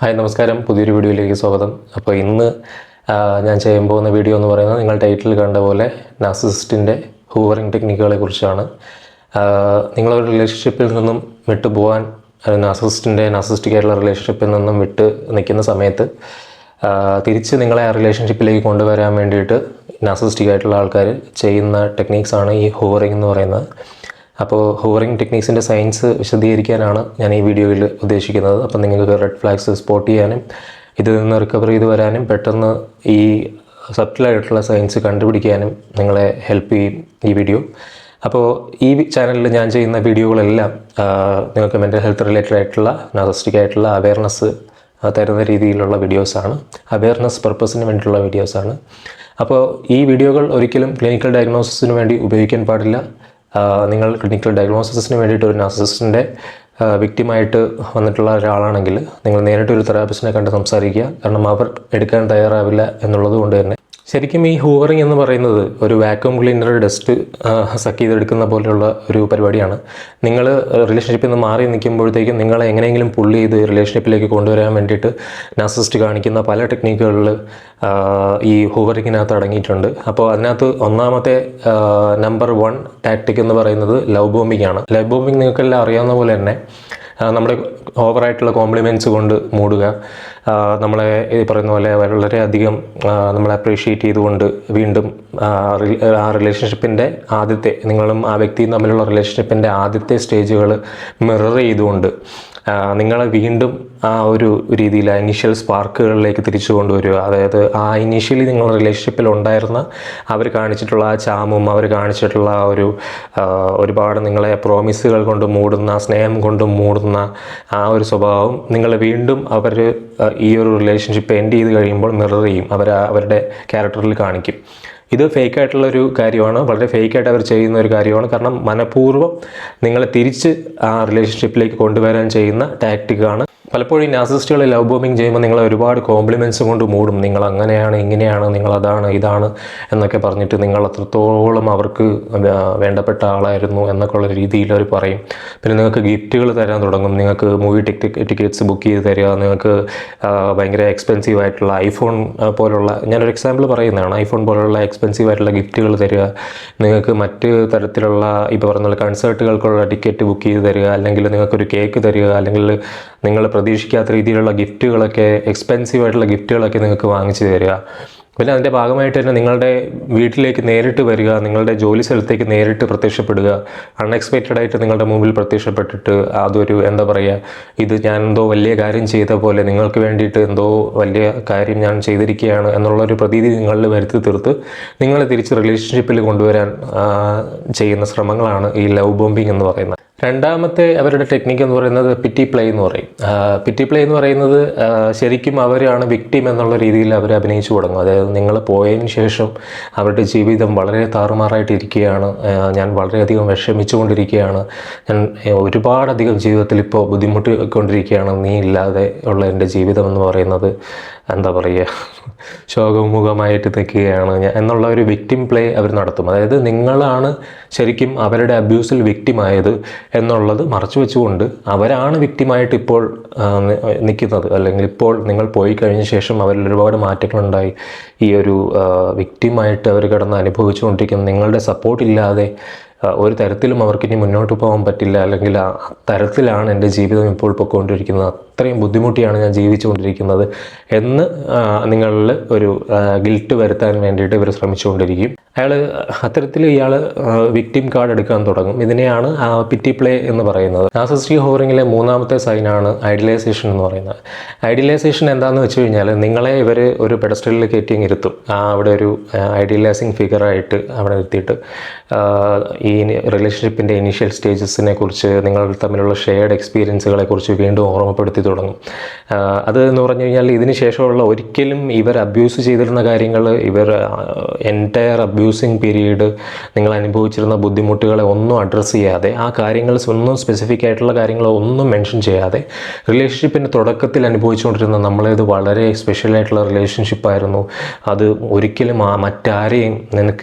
Hi നമസ്കാരം, പുതിയൊരു വീഡിയോയിലേക്ക് സ്വാഗതം. അപ്പോൾ ഇന്ന് ഞാൻ ചെയ്യാൻ പോകുന്ന വീഡിയോ എന്ന് പറയുന്നത് നിങ്ങൾ ടൈറ്റിൽ കണ്ട പോലെ നാർസിസിസ്റ്റിൻ്റെ ഹൂവറിംഗ് ടെക്നിക്കുകളെ കുറിച്ചാണ്. നിങ്ങളൊരു റിലേഷൻഷിപ്പിൽ നിന്നും വിട്ടുപോകാൻ, നാർസിസ്റ്റിക് ആയിട്ടുള്ള റിലേഷൻഷിപ്പിൽ നിന്നും വിട്ട് നിൽക്കുന്ന സമയത്ത് തിരിച്ച് നിങ്ങളെ ആ റിലേഷൻഷിപ്പിലേക്ക് കൊണ്ടുവരാൻ വേണ്ടിയിട്ട് നാർസിസ്റ്റിക് ആയിട്ടുള്ള ആൾക്കാർ ചെയ്യുന്ന ടെക്നിക്സാണ് ഈ ഹൂവറിംഗ് എന്ന് പറയുന്നത്. അപ്പോൾ ഹൂവറിംഗ് ടെക്നിക്സിൻ്റെ സയൻസ് വിശദീകരിക്കാനാണ് ഞാൻ ഈ വീഡിയോയിൽ ഉദ്ദേശിക്കുന്നത്. അപ്പോൾ നിങ്ങൾക്ക് റെഡ് ഫ്ലാഗ്സ് സ്പോട്ട് ചെയ്യാനും ഇതിൽ നിന്ന് റിക്കവർ ചെയ്ത് വരാനും പെട്ടെന്ന് ഈ സബ്റ്റിലായിട്ടുള്ള സയൻസ് കണ്ടുപിടിക്കാനും നിങ്ങളെ ഹെൽപ്പ് ചെയ്യും ഈ വീഡിയോ. അപ്പോൾ ഈ ചാനലിൽ ഞാൻ ചെയ്യുന്ന വീഡിയോകളെല്ലാം നിങ്ങൾക്ക് മെൻ്റൽ ഹെൽത്ത് റിലേറ്റഡ് ആയിട്ടുള്ള നാർസിസ്റ്റിക് ആയിട്ടുള്ള അവയർനെസ് തരുന്ന രീതിയിലുള്ള വീഡിയോസാണ്, അവയർനെസ് പർപ്പസിന് വേണ്ടിയിട്ടുള്ള വീഡിയോസാണ്. അപ്പോൾ ഈ വീഡിയോകൾ ഒരിക്കലും ക്ലിനിക്കൽ ഡയഗ്നോസിസിന് വേണ്ടി ഉപയോഗിക്കാൻ പാടില്ല. നിങ്ങൾ ക്ലിനിക്കൽ ഡയഗ്നോസിസിന് വേണ്ടിയിട്ട് ഒരു നാർസിസിസ്റ്റിൻ്റെ വിക്ടിമായിട്ട് വന്നിട്ടുള്ള ഒരാളാണെങ്കിൽ നിങ്ങൾ നേരിട്ടൊരു തെറാപ്പിസ്റ്റിനെ കണ്ട് സംസാരിക്കുക. കാരണം അവർ എടുക്കാൻ തയ്യാറാവില്ല എന്നുള്ളത് കൊണ്ട് തന്നെ. ശരിക്കും ഈ ഹൂവറിംഗ് എന്ന് പറയുന്നത് ഒരു വാക്യൂം ക്ലീനർ ഡസ്റ്റ് സക്ക് ചെയ്തെടുക്കുന്ന പോലെയുള്ള ഒരു പരിപാടിയാണ്. നിങ്ങൾ റിലേഷൻഷിപ്പിൽ നിന്ന് മാറി നിൽക്കുമ്പോഴത്തേക്കും നിങ്ങളെ എങ്ങനെയെങ്കിലും പുള്ളി ചെയ്ത് റിലേഷൻഷിപ്പിലേക്ക് കൊണ്ടുവരാൻ വേണ്ടിയിട്ട് നാർസിസിസ്റ്റ് കാണിക്കുന്ന പല ടെക്നിക്കുകളിൽ ഈ ഹൂവറിങ്ങിനകത്ത് അടങ്ങിയിട്ടുണ്ട്. അപ്പോൾ അതിനകത്ത് ഒന്നാമത്തെ നമ്പർ 1 ടാക്ടിക് എന്ന് പറയുന്നത് ലവ് ബോംബിംഗ് ആണ്. ലവ് ബോംബിംഗ് നിങ്ങൾക്കെല്ലാം അറിയാവുന്ന പോലെ തന്നെ നമ്മുടെ ഓവറായിട്ടുള്ള കോംപ്ലിമെൻറ്റ്സ് കൊണ്ട് മൂടുക, നമ്മളെ ഈ പറയുന്ന പോലെ വളരെയധികം നമ്മളെ അപ്രീഷിയേറ്റ് ചെയ്തുകൊണ്ട് വീണ്ടും ആ റിലേഷൻഷിപ്പിൻ്റെ ആദ്യത്തെ, നിങ്ങളും ആ വ്യക്തിയും തമ്മിലുള്ള റിലേഷൻഷിപ്പിൻ്റെ ആദ്യത്തെ സ്റ്റേജുകൾ മിറർ ചെയ്തുകൊണ്ട് നിങ്ങളെ വീണ്ടും ആ ഒരു രീതിയിൽ ഇനീഷ്യൽ സ്പാർക്കുകളിലേക്ക് തിരിച്ചു കൊണ്ടുവരിക. അതായത് ആ ഇനീഷ്യലി നിങ്ങൾ റിലേഷൻഷിപ്പിൽ ഉണ്ടായിരുന്ന അവർ കാണിച്ചിട്ടുള്ള ആ ചാമും അവർ കാണിച്ചിട്ടുള്ള ആ ഒരു ഒരുപാട് നിങ്ങളെ പ്രോമിസുകൾ കൊണ്ട് മൂടുന്ന, സ്നേഹം കൊണ്ട് മൂടുന്ന ആ ഒരു സ്വഭാവം നിങ്ങൾ വീണ്ടും അവർ ഈ ഒരു റിലേഷൻഷിപ്പ് എൻഡ് ചെയ്ത് കഴിയുമ്പോൾ മിറർ ചെയ്യും, അവരുടെ ക്യാരക്ടറിൽ കാണിക്കും. ഇത് ഫേക്കായിട്ടുള്ളൊരു കാര്യമാണ്, വളരെ ഫേക്കായിട്ട് അവർ ചെയ്യുന്ന ഒരു കാര്യമാണ്. കാരണം മനഃപൂർവ്വം നിങ്ങളെ തിരിച്ച് ആ റിലേഷൻഷിപ്പിലേക്ക് കൊണ്ടുവരാൻ ചെയ്യുന്ന ടാക്ടിക്കാണ്. പലപ്പോഴും ഈ നാർസിസിസ്റ്റുകളെ ലവ് ബോംബിംഗ് ചെയ്യുമ്പോൾ നിങ്ങളെ ഒരുപാട് കോംപ്ലിമെൻറ്റ്സ് കൊണ്ട് മൂടും. നിങ്ങൾ അങ്ങനെയാണ്, ഇങ്ങനെയാണ്, നിങ്ങളതാണ്, ഇതാണ് എന്നൊക്കെ പറഞ്ഞിട്ട് നിങ്ങൾ അത്രത്തോളം അവർക്ക് വേണ്ടപ്പെട്ട ആളായിരുന്നു എന്നൊക്കെ ഉള്ള രീതിയിൽ അവർ പറയും. പിന്നെ നിങ്ങൾക്ക് ഗിഫ്റ്റുകൾ തരാൻ തുടങ്ങും. നിങ്ങൾക്ക് മൂവി ടിക്കറ്റ്സ് ബുക്ക് ചെയ്ത് തരിക, നിങ്ങൾക്ക് ഭയങ്കര എക്സ്പെൻസീവ് ആയിട്ടുള്ള ഐഫോൺ പോലുള്ള, ഞാനൊരു എക്സാമ്പിൾ പറയുന്നതാണ്, ഐഫോൺ പോലുള്ള എക്സ്പെൻസീവ് ആയിട്ടുള്ള ഗിഫ്റ്റുകൾ തരിക, നിങ്ങൾക്ക് മറ്റ് തരത്തിലുള്ള ഇപ്പോൾ പറഞ്ഞ കൺസേർട്ടുകൾക്കുള്ള ടിക്കറ്റ് ബുക്ക് ചെയ്ത് തരിക, അല്ലെങ്കിൽ നിങ്ങൾക്കൊരു കേക്ക് തരിക, അല്ലെങ്കിൽ നിങ്ങൾ പ്രതീക്ഷിക്കാത്ത രീതിയിലുള്ള ഗിഫ്റ്റുകളൊക്കെ, എക്സ്പെൻസീവ് ആയിട്ടുള്ള ഗിഫ്റ്റുകളൊക്കെ നിങ്ങൾക്ക് വാങ്ങിച്ചു തരിക. പിന്നെ അതിൻ്റെ ഭാഗമായിട്ട് തന്നെ നിങ്ങളുടെ വീട്ടിലേക്ക് നേരിട്ട് വരിക, നിങ്ങളുടെ ജോലി സ്ഥലത്തേക്ക് നേരിട്ട് പ്രത്യക്ഷപ്പെടുക, അൺഎക്സ്പെക്റ്റഡ് ആയിട്ട് നിങ്ങളുടെ മുമ്പിൽ പ്രത്യക്ഷപ്പെട്ടിട്ട് അതൊരു എന്താ പറയുക, ഇത് ഞാൻ എന്തോ വലിയ കാര്യം ചെയ്ത പോലെ, നിങ്ങൾക്ക് വേണ്ടിയിട്ട് എന്തോ വലിയ കാര്യം ഞാൻ ചെയ്തിരിക്കുകയാണ് എന്നുള്ളൊരു പ്രതീതി നിങ്ങളിൽ വരുത്തി തീർത്ത് നിങ്ങളെ തിരിച്ച് റിലേഷൻഷിപ്പിൽ കൊണ്ടുവരാൻ ചെയ്യുന്ന ശ്രമങ്ങളാണ് ഈ ലവ് ബോംബിംഗ് എന്ന് പറയുന്നത്. രണ്ടാമത്തെ അവരുടെ ടെക്നിക്ക് എന്ന് പറയുന്നത് പിറ്റി പ്ലേ എന്ന് പറയും. പിറ്റി പ്ലേ എന്ന് പറയുന്നത് ശരിക്കും അവരാണ് വിക്ടിം എന്നുള്ള രീതിയിൽ അവർ അഭിനയിച്ചു തുടങ്ങും. അതായത് നിങ്ങൾ പോയതിന് ശേഷം അവരുടെ ജീവിതം വളരെ താറുമാറായിട്ട് ഇരിക്കുകയാണ്, ഞാൻ വളരെയധികം വിഷമിച്ചുകൊണ്ടിരിക്കുകയാണ്, ഞാൻ ഒരുപാടധികം ജീവിതത്തിൽ ഇപ്പോൾ ബുദ്ധിമുട്ടിക്കൊണ്ടിരിക്കുകയാണ്, നീ ഇല്ലാതെ ഉള്ള എൻ്റെ ജീവിതം എന്ന് പറയുന്നത് എന്താ പറയുക, ശോകമുഖമായിട്ട് നിൽക്കുകയാണ് ഞാൻ എന്നുള്ള ഒരു വിക്ടിം പ്ലേ അവർ നടത്തും. അതായത് നിങ്ങളാണ് ശരിക്കും അവരുടെ അബ്യൂസിൽ വിക്ടിമായത് എന്നുള്ളത് മറച്ചു വെച്ചുകൊണ്ട് അവരാണ് വിക്ടിമായിട്ട് ഇപ്പോൾ നിൽക്കുന്നത്. അല്ലെങ്കിൽ ഇപ്പോൾ നിങ്ങൾ പോയി കഴിഞ്ഞ ശേഷം അവരിൽ ഒരുപാട് മാറ്റങ്ങളുണ്ടായി. ഈ ഒരു വിക്ടിമായിട്ട് അവർ കിടന്ന് അനുഭവിച്ചുകൊണ്ടിരിക്കുന്ന നിങ്ങളുടെ സപ്പോർട്ടില്ലാതെ ഒരു തരത്തിലും അവർക്കിനി മുന്നോട്ട് പോകാൻ പറ്റില്ല, അല്ലെങ്കിൽ ആ തരത്തിലാണ് എൻ്റെ ജീവിതം ഇപ്പോൾ പൊയ്ക്കൊണ്ടിരിക്കുന്നത്, അത്രയും ബുദ്ധിമുട്ടിയാണ് ഞാൻ ജീവിച്ചുകൊണ്ടിരിക്കുന്നത് എന്ന് നിങ്ങളിൽ ഒരു ഗിൽട്ട് വരുത്താൻ വേണ്ടിയിട്ട് ഇവർ ശ്രമിച്ചുകൊണ്ടിരിക്കും. അത്തരത്തിൽ ഇയാൾ വിക്ടിം കാർഡ് എടുക്കാൻ തുടങ്ങും. ഇതിനെയാണ് പിറ്റി പ്ലേ എന്ന് പറയുന്നത്. നാർസിസിസ്റ്റിക് ഹൂവറിങ്ങിലെ മൂന്നാമത്തെ സൈനാണ് ഐഡിയലൈസേഷൻ എന്ന് പറയുന്നത്. ഐഡിയലൈസേഷൻ എന്താണെന്ന് വെച്ച് കഴിഞ്ഞാൽ നിങ്ങളെ ഇവർ ഒരു പെഡസ്റ്റലിൽ കയറ്റി ഇരുത്തും. അവിടെ ഒരു ഐഡിയലൈസിങ് ഫിഗറായിട്ട് അവിടെ നിർത്തിയിട്ട് ഈ റിലേഷൻഷിപ്പിൻ്റെ ഇനീഷ്യൽ സ്റ്റേജസിനെ കുറിച്ച്, നിങ്ങൾ തമ്മിലുള്ള ഷെയർഡ് എക്സ്പീരിയൻസുകളെ കുറിച്ച് വീണ്ടും ഓർമ്മപ്പെടുത്തി തുടങ്ങും. അത് എന്ന് പറഞ്ഞു കഴിഞ്ഞാൽ ഇതിന് ശേഷമുള്ള ഒരിക്കലും ഇവർ അബ്യൂസ് ചെയ്തിരുന്ന കാര്യങ്ങൾ, ഇവർ എൻറ്റയർ അബ്യൂസിങ് പീരീഡ് നിങ്ങൾ അനുഭവിച്ചിരുന്ന ബുദ്ധിമുട്ടുകളെ ഒന്നും അഡ്രസ്സ് ചെയ്യാതെ, ആ കാര്യങ്ങൾ ഒന്നും സ്പെസിഫിക് ആയിട്ടുള്ള കാര്യങ്ങൾ ഒന്നും മെൻഷൻ ചെയ്യാതെ, റിലേഷൻഷിപ്പിൻ്റെ തുടക്കത്തിൽ അനുഭവിച്ചുകൊണ്ടിരുന്ന നമ്മളേത് വളരെ സ്പെഷ്യലായിട്ടുള്ള റിലേഷൻഷിപ്പായിരുന്നു, അത് ഒരിക്കലും മറ്റാരെയും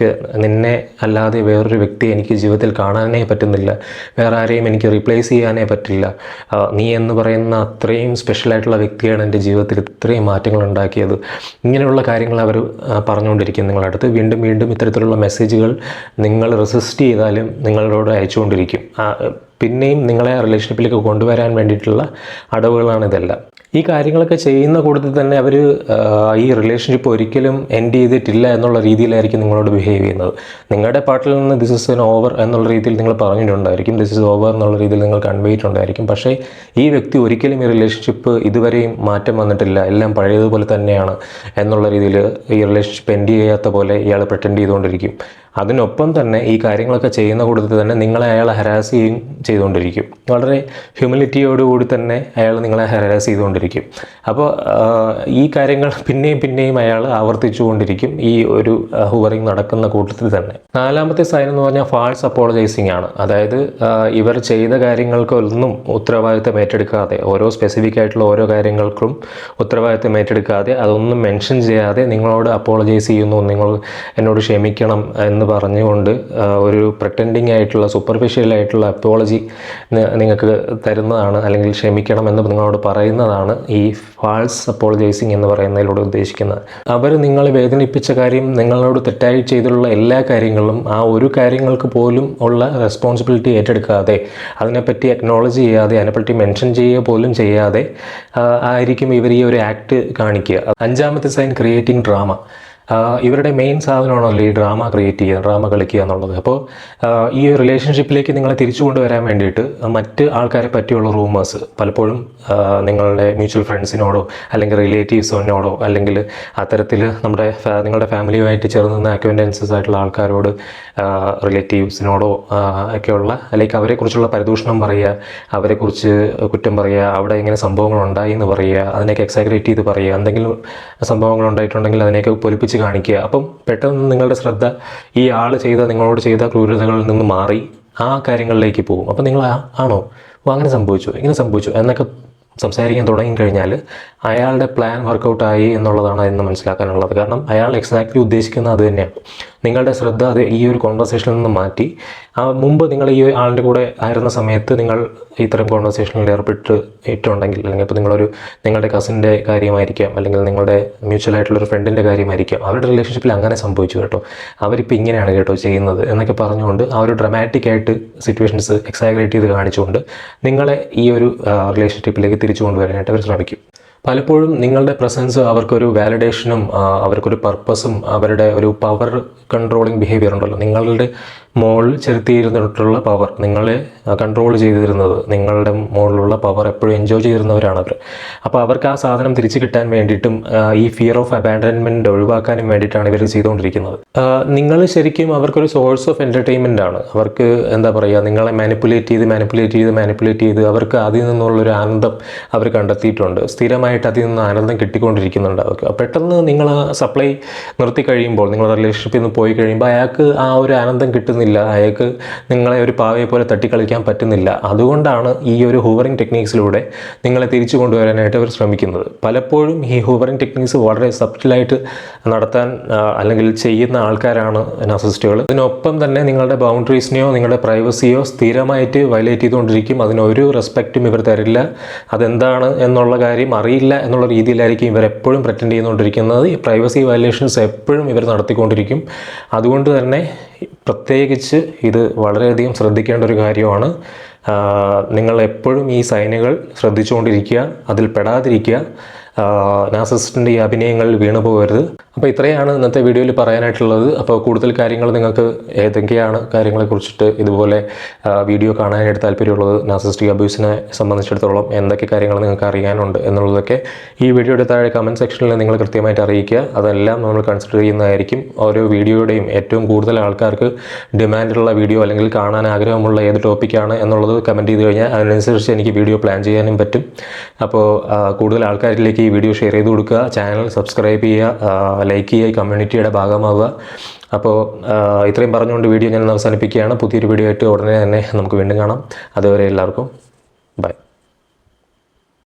നിന്നെ അല്ലാതെ വേറൊരു വ്യക്തി എനിക്ക് ജീവിതത്തിൽ കാണാനേ പറ്റുന്നില്ല, വേറെ ആരെയും എനിക്ക് റീപ്ലേസ് ചെയ്യാനേ പറ്റില്ല, നീ എന്ന് പറയുന്ന അത്രയും സ്പെഷ്യലായിട്ടുള്ള വ്യക്തിയാണ് എൻ്റെ ജീവിതത്തിൽ ഇത്രയും മാറ്റങ്ങൾ ഉണ്ടാക്കിയത്, ഇങ്ങനെയുള്ള കാര്യങ്ങൾ അവർ പറഞ്ഞുകൊണ്ടിരിക്കും നിങ്ങളുടെ അടുത്ത്. വീണ്ടും വീണ്ടും ഇത്തരത്തിലുള്ള മെസ്സേജുകൾ നിങ്ങൾ റെസിസ്റ്റ് ചെയ്താലും നിങ്ങളോട് അയച്ചുകൊണ്ടിരിക്കും. പിന്നെയും നിങ്ങളെ റിലേഷൻഷിപ്പിലേക്ക് കൊണ്ടുവരാൻ വേണ്ടിയിട്ടുള്ള അടവുകളാണ് ഇതെല്ലാം. ഈ കാര്യങ്ങളൊക്കെ ചെയ്യുന്ന കൂട്ടത്തിൽ തന്നെ അവർ ഈ റിലേഷൻഷിപ്പ് ഒരിക്കലും എൻഡ് ചെയ്തിട്ടില്ല എന്നുള്ള രീതിയിലായിരിക്കും നിങ്ങളോട് ബിഹേവ് ചെയ്യുന്നത്. നിങ്ങളുടെ പാർട്ടിൽ നിന്ന് ദിസ് ഇസ് എൻ ഓവർ എന്നുള്ള രീതിയിൽ നിങ്ങൾ പറഞ്ഞിട്ടുണ്ടായിരിക്കും, ദിസ് ഇസ് ഓവർ എന്നുള്ള രീതിയിൽ നിങ്ങൾ കൺവേ ചെയ്തിട്ടുണ്ടായിരിക്കും. പക്ഷേ ഈ വ്യക്തി ഒരിക്കലും ഈ റിലേഷൻഷിപ്പ് ഇതുവരെയും മാറ്റം വന്നിട്ടില്ല, എല്ലാം പഴയതുപോലെ തന്നെയാണ് എന്നുള്ള രീതിയിൽ ഈ റിലേഷൻഷിപ്പ് എൻഡ് ചെയ്യാത്ത പോലെ ഇയാൾ പ്രിറ്റൻഡ് ചെയ്തുകൊണ്ടിരിക്കും. അതിനൊപ്പം തന്നെ ഈ കാര്യങ്ങളൊക്കെ ചെയ്യുന്ന കൂട്ടത്തിൽ തന്നെ നിങ്ങളെ അയാൾ ഹരാസ് ചെയ്തുകൊണ്ടിരിക്കും. വളരെ ഹ്യൂമിലിറ്റിയോടുകൂടി തന്നെ അയാൾ നിങ്ങളെ ഹരാസ് ചെയ്തുകൊണ്ടിരിക്കും. അപ്പോൾ ഈ കാര്യങ്ങൾ പിന്നെയും പിന്നെയും അയാൾ ആവർത്തിച്ചുകൊണ്ടിരിക്കും ഈ ഒരു ഹൂവറിങ് നടക്കുന്ന കൂട്ടത്തിൽ തന്നെ. നാലാമത്തെ സൈൻ എന്ന് പറഞ്ഞാൽ ഫാൾസ് അപ്പോളജൈസിങ് ആണ്. അതായത് ഇവർ ചെയ്ത കാര്യങ്ങൾക്കൊന്നും ഉത്തരവാദിത്തം ഏറ്റെടുക്കാതെ, ഓരോ സ്പെസിഫിക് ആയിട്ടുള്ള ഓരോ കാര്യങ്ങൾക്കും ഉത്തരവാദിത്തം ഏറ്റെടുക്കാതെ, അതൊന്നും മെൻഷൻ ചെയ്യാതെ നിങ്ങളോട് അപ്പോളജൈസ് ചെയ്യുന്നു, നിങ്ങൾ എന്നോട് ക്ഷമിക്കണം എന്ന് പറഞ്ഞുകൊണ്ട് ഒരു പ്രിറ്റൻഡിങ് ആയിട്ടുള്ള സൂപ്പർഫിഷ്യൽ ആയിട്ടുള്ള അപ്പോളജി നിങ്ങൾക്ക് തരുന്നതാണ്, അല്ലെങ്കിൽ ക്ഷമിക്കണം എന്ന് നിങ്ങളോട് പറയുന്നതാണ് ഈ ഫാൾസ് അപ്പോളജൈസിങ് എന്ന് പറയുന്നതിലൂടെ ഉദ്ദേശിക്കുന്നത്. അവർ നിങ്ങളെ വേദനിപ്പിച്ച കാര്യം, നിങ്ങളോട് തെറ്റായി ചെയ്തിട്ടുള്ള എല്ലാ കാര്യങ്ങളും, ആ ഒരു കാര്യങ്ങൾക്ക് പോലും ഉള്ള റെസ്പോൺസിബിലിറ്റി ഏറ്റെടുക്കാതെ, അതിനെപ്പറ്റി അക്നോളജ് ചെയ്യാതെ, അതിനെപ്പറ്റി മെൻഷൻ ചെയ്യുക പോലും ചെയ്യാതെ ആയിരിക്കും ഇവർ ഈ ഒരു ആക്ട് കാണിക്കുക. അഞ്ചാമത്തെ സൈൻ ക്രിയേറ്റിംഗ് ഡ്രാമ. ഇവരുടെ മെയിൻ സാധനമാണല്ലോ ഈ ഡ്രാമ ക്രിയേറ്റ് ചെയ്യുക, ഡ്രാമ കളിക്കുക എന്നുള്ളത്. അപ്പോൾ ഈ റിലേഷൻഷിപ്പിലേക്ക് നിങ്ങളെ തിരിച്ചു കൊണ്ടുവരാൻ വേണ്ടിയിട്ട് മറ്റ് ആൾക്കാരെ പറ്റിയുള്ള റൂമേഴ്സ് പലപ്പോഴും നിങ്ങളുടെ മ്യൂച്വൽ ഫ്രണ്ട്സിനോടോ അല്ലെങ്കിൽ റിലേറ്റീവ്സിനോടോ അല്ലെങ്കിൽ അത്തരത്തിൽ നിങ്ങളുടെ ഫാമിലിയുമായിട്ട് ചേർന്ന് നിന്ന് അക്വൈൻറ്റൻസസ് ആയിട്ടുള്ള ആൾക്കാരോട്, റിലേറ്റീവ്സിനോടോ ഒക്കെയുള്ള, അല്ലെങ്കിൽ അവരെക്കുറിച്ചുള്ള പരിദൂഷണം പറയുക, അവരെക്കുറിച്ച് കുറ്റം പറയുക, അവിടെ ഇങ്ങനെ സംഭവങ്ങൾ ഉണ്ടായി എന്ന് പറയുക, അതിനെയൊക്കെ എക്സാഗ്രേറ്റ് ചെയ്ത് പറയുക, എന്തെങ്കിലും സംഭവങ്ങൾ ഉണ്ടായിട്ടുണ്ടെങ്കിൽ അതിനെയൊക്കെ പൊലിപ്പിച്ച് കാണിക്കുക. അപ്പം പെട്ടെന്ന് നിങ്ങളുടെ ശ്രദ്ധ ഈ ആൾ നിങ്ങളോട് ചെയ്ത ക്രൂരതകളിൽ നിന്ന് മാറി ആ കാര്യങ്ങളിലേക്ക് പോകും. അപ്പം നിങ്ങൾ ആണോ അങ്ങനെ സംഭവിച്ചു, ഇങ്ങനെ സംഭവിച്ചു എന്നൊക്കെ സംസാരിക്കാൻ തുടങ്ങിക്കഴിഞ്ഞാൽ അയാളുടെ പ്ലാൻ വർക്കൗട്ടായി എന്നുള്ളതാണ് എന്ന് മനസ്സിലാക്കാനുള്ളത്. കാരണം അയാൾ എക്സാക്ട്ലി ഉദ്ദേശിക്കുന്നത് അത് തന്നെയാണ്. നിങ്ങളുടെ ശ്രദ്ധ അത് ഈ ഒരു കോൺവെർസേഷനിൽ നിന്ന് മാറ്റി, മുമ്പ് നിങ്ങൾ ഈ ആളുടെ കൂടെ ആയിരുന്ന സമയത്ത് നിങ്ങൾ ഇത്തരം കോൺവെർസേഷനിൽ ഏർപ്പെട്ടിട്ടുണ്ടെങ്കിൽ, അല്ലെങ്കിൽ ഇപ്പോൾ നിങ്ങളുടെ കസിൻ്റെ കാര്യമായിരിക്കാം, അല്ലെങ്കിൽ നിങ്ങളുടെ മ്യൂച്വൽ ആയിട്ടുള്ളൊരു ഫ്രണ്ടിൻ്റെ കാര്യമായിരിക്കാം, അവരുടെ റിലേഷൻഷിപ്പിൽ അങ്ങനെ സംഭവിച്ചു കേട്ടോ, അവരിപ്പോൾ ഇങ്ങനെയാണ് കേട്ടോ ചെയ്യുന്നത് എന്നൊക്കെ പറഞ്ഞുകൊണ്ട് ആ ഒരു ഡ്രമാറ്റിക് ആയിട്ട് സിറ്റുവേഷൻസ് എക്സാഗ്രേറ്റ് ചെയ്ത് കാണിച്ചുകൊണ്ട് നിങ്ങളെ ഈ ഒരു റിലേഷൻഷിപ്പിലേക്ക് തിരിച്ചു കൊണ്ടുവരാനായിട്ട് അവർ ശ്രമിക്കും. പലപ്പോഴും നിങ്ങളുടെ പ്രസൻസ് അവർക്കൊരു വാലിഡേഷനും അവർക്കൊരു പർപ്പസും അവരുടെ ഒരു പവർ കൺട്രോളിങ് ബിഹേവിയർ ഉണ്ടല്ലോ, നിങ്ങളുടെ മുകളിൽ ചെലുത്തിയിരുന്നിട്ടുള്ള പവർ, നിങ്ങളെ കൺട്രോൾ ചെയ്തിരുന്നത്, നിങ്ങളുടെ മുകളിലുള്ള പവർ എപ്പോഴും എൻജോയ് ചെയ്തിരുന്നവരാണ് അവർ. അപ്പോൾ അവർക്ക് ആ സാധനം തിരിച്ചു കിട്ടാൻ വേണ്ടിയിട്ടും ഈ ഫിയർ ഓഫ് അബാൻഡൻമെൻറ്റ് ഒഴിവാക്കാനും വേണ്ടിയിട്ടാണ് ഇവർ ചെയ്തുകൊണ്ടിരിക്കുന്നത്. നിങ്ങൾ ശരിക്കും അവർക്കൊരു സോഴ്സ് ഓഫ് എൻ്റർടൈൻമെൻ്റ് ആണ്. അവർക്ക് എന്താ പറയുക, നിങ്ങളെ മാനിപ്പുലേറ്റ് ചെയ്ത് അവർക്ക് അതിൽ നിന്നുള്ളൊരു ആനന്ദം അവർ കണ്ടെത്തിയിട്ടുണ്ട്. സ്ഥിരമായിട്ട് അതിൽ നിന്ന് ആനന്ദം കിട്ടിക്കൊണ്ടിരിക്കുന്നുണ്ട് അവർക്ക്. പെട്ടെന്ന് നിങ്ങൾ സപ്ലൈ നിർത്തി കഴിയുമ്പോൾ, നിങ്ങളുടെ റിലേഷൻഷിപ്പിൽ നിന്ന് പോയി കഴിയുമ്പോൾ അയാൾക്ക് ആ ഒരു ആനന്ദം കിട്ടുന്നില്ല, അയാൾക്ക് നിങ്ങളെ ഒരു പാവയെ പോലെ തട്ടിക്കളിക്കാൻ പറ്റുന്നില്ല. അതുകൊണ്ടാണ് ഈ ഒരു ഹൂവറിംഗ് ടെക്നീക്സിലൂടെ നിങ്ങളെ തിരിച്ചു കൊണ്ടുവരാനായിട്ട് അവർ ശ്രമിക്കുന്നത്. പലപ്പോഴും ഈ ഹൂവറിംഗ് ടെക്നീക്സ് വളരെ സബ്റ്റിലായിട്ട് നടത്താൻ അല്ലെങ്കിൽ ചെയ്യുന്ന ആൾക്കാരാണ് നാർസിസിസ്റ്റുകൾ. അതിനൊപ്പം തന്നെ നിങ്ങളുടെ ബൗണ്ടറീസിനെയോ നിങ്ങളുടെ പ്രൈവസിയോ സ്ഥിരമായിട്ട് വയലേറ്റ് ചെയ്തുകൊണ്ടിരിക്കും. അതിനൊരു റെസ്പെക്റ്റും ഇവർ തരില്ല. അതെന്താണ് എന്നുള്ള കാര്യം അറിയില്ല എന്നുള്ള രീതിയിലായിരിക്കും ഇവരെപ്പോഴും പ്രെറ്റൻഡ് ചെയ്തുകൊണ്ടിരിക്കുന്നത്. ഈ പ്രൈവസി വയലേഷൻസ് എപ്പോഴും ഇവർ നടത്തിക്കൊണ്ടിരിക്കും. അതുകൊണ്ട് തന്നെ പ്രത്യേകിച്ച് ഇത് വളരെയധികം ശ്രദ്ധിക്കേണ്ട ഒരു കാര്യമാണ്. നിങ്ങൾ എപ്പോഴും ഈ സൈനുകൾ ശ്രദ്ധിച്ചുകൊണ്ടിരിക്കുക, അതിൽ പെടാതിരിക്കുക, നാർസിസിസ്റ്റിൻ്റെ ഈ അഭിനയങ്ങളിൽ വീണു പോകരുത്. അപ്പോൾ ഇത്രയാണ് ഇന്നത്തെ വീഡിയോയിൽ പറയാനായിട്ടുള്ളത്. അപ്പോൾ കൂടുതൽ കാര്യങ്ങൾ നിങ്ങൾക്ക് ഏതൊക്കെയാണ് കാര്യങ്ങളെക്കുറിച്ചിട്ട് ഇതുപോലെ വീഡിയോ കാണാനായിട്ട് താല്പര്യമുള്ളത്, നാർസിസിസ്റ്റിക് അബ്യൂസിനെ സംബന്ധിച്ചിടത്തോളം എന്തൊക്കെ കാര്യങ്ങൾ നിങ്ങൾക്ക് അറിയാനുണ്ട് എന്നുള്ളതൊക്കെ ഈ വീഡിയോയുടെ താഴെ കമൻറ്റ് സെക്ഷനിൽ നിങ്ങൾ കൃത്യമായിട്ട് അറിയിക്കുക. അതെല്ലാം നമ്മൾ കൺസിഡർ ചെയ്യുന്നതായിരിക്കും. ഓരോ വീഡിയോയുടെയും ഏറ്റവും കൂടുതൽ ആൾക്കാർക്ക് ഡിമാൻഡുള്ള വീഡിയോ അല്ലെങ്കിൽ കാണാൻ ആഗ്രഹമുള്ള ഏത് ടോപ്പിക്കാണ് എന്നുള്ളത് കമൻറ്റ് ചെയ്ത് കഴിഞ്ഞാൽ അതിനനുസരിച്ച് എനിക്ക് വീഡിയോ പ്ലാൻ ചെയ്യാനും പറ്റും. അപ്പോൾ കൂടുതൽ ആൾക്കാരിലേക്ക് ഈ വീഡിയോ ഷെയർ ചെയ്ത് കൊടുക്കുക, ചാനൽ സബ്സ്ക്രൈബ് ചെയ്യുക, ലൈക്ക് ചെയ്യുക, കമ്മ്യൂണിറ്റിയുടെ ഭാഗമാവുക. അപ്പോൾ ഇത്രയും പറഞ്ഞുകൊണ്ട് വീഡിയോ ഞാൻ അവസാനിപ്പിക്കുകയാണ്. പുതിയൊരു വീഡിയോ ആയിട്ട് ഉടനെ തന്നെ നമുക്ക് വീണ്ടും കാണാം. അതുവരെ എല്ലാവർക്കും